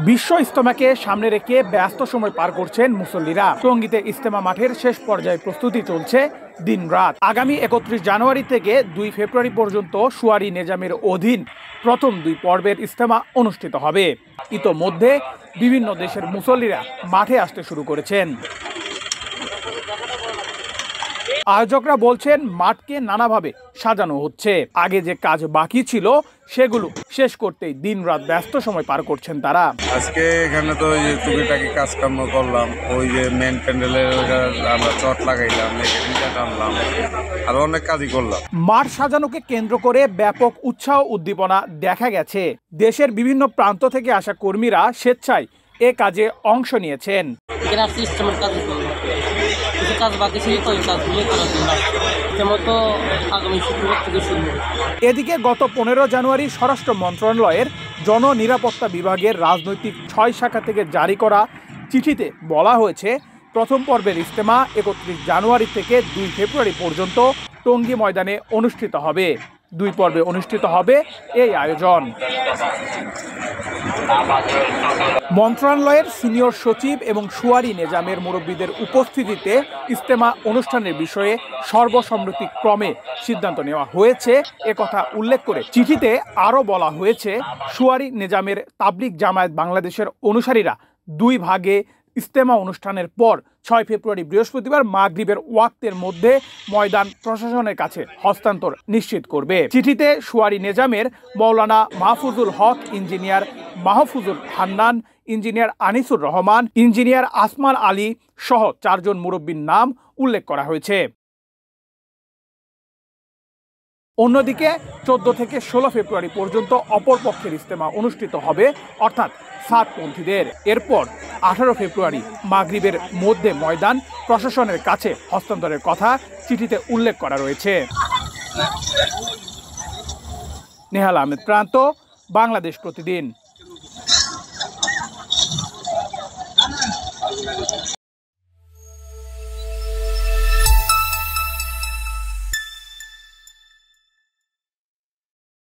বিশ্ব ইজতেমাকে সামনে রেখে ব্যস্ত সময় পার করছেন মুসল্লিরা। টঙ্গীতে ইজতেমা মাঠের শেষ পর্যায়ে প্রস্তুতি চলছে দিন-রাত। আগামী 31 জানুয়ারি থেকে 2 ফেব্রুয়ারি পর্যন্ত সুয়ারি নেজামের অধীন প্রথম 2 পর্বের ইজতেমা অনুষ্ঠিত হবে। ইতোমধ্যে বিভিন্ন দেশের মুসল্লিরা মাঠে আসতে শুরু করেছেন। আয়োজকরা বলছেন মাঠকে নানাভাবে সাজানো হচ্ছে। আগে যে কাজ বাকি ছিল সেগুলো শেষ করতেই দিন-রাত ব্যস্ত সময় পার করছেন তারা। আজকে এখানে তো ওই যে টুকিটাকি কাজকর্ম করলাম, ওই যে মেন প্যান্ডেলের আমরা চট লাগাইলাম, টানলাম, আর অনেক কাজই করলাম। মাঠ সাজানোকে কেন্দ্র করে ব্যাপক উৎসাহ উদ্দীপনা দেখা গেছে। দেশের বিভিন্ন প্রান্ত থেকে আসা কর্মীরা স্বেচ্ছায় এ কাজে অংশ নিয়েছেন। এদিকে গত 15 জানুয়ারি স্বরাষ্ট্র মন্ত্রণালয়ের জননিরাপত্তা বিভাগের রাজনৈতিক 6 শাখা থেকে জারি করা চিঠিতে বলা হয়েছে, প্রথম পর্বের ইজতেমা 31 জানুয়ারি থেকে 2 ফেব্রুয়ারি পর্যন্ত টঙ্গী ময়দানে অনুষ্ঠিত হবে। 2 পর্বে অনুষ্ঠিত হবে এই আয়োজন। মন্ত্রণালয়ের সিনিয়র সচিব এবং সুয়ারি নেজামের মুরব্বীদের উপস্থিতিতে ইজতেমা অনুষ্ঠানের বিষয়ে সর্বসম্মতিক্রমে সিদ্ধান্ত নেওয়া হয়েছে একথা উল্লেখ করে চিঠিতে আরও বলা হয়েছে, সুয়ারি নেজামের তাবলিগ জামায়াত বাংলাদেশের অনুসারীরা 2 ভাগে ইজতেমা অনুষ্ঠানের পর 6 ফেব্রুয়ারি বৃহস্পতিবার মাগরিবের ওয়াক্তের মধ্যে ময়দান প্রশাসনের কাছে হস্তান্তর নিশ্চিত করবে। চিঠিতে সুয়ারি নেজামের Maulana Mahfuzul Haque, engineer Mahfuzul Hannan, engineer Anisur Rahman, engineer Asman Ali সহ 4 জন মুরব্বীর নাম উল্লেখ করা হয়েছে। অন্যদিকে 14 থেকে 16 ফেব্রুয়ারি পর্যন্ত অপর পক্ষের ইজতেমা অনুষ্ঠিত হবে, অর্থাৎ সাতপন্থীদের। এরপর 18 ফেব্রুয়ারি মাগরিবের মধ্যে ময়দান প্রশাসনের কাছে হস্তান্তরের কথা চিঠিতে উল্লেখ করা রয়েছে। নেহাল আহমেদ প্রান্ত, বাংলাদেশ প্রতিদিন।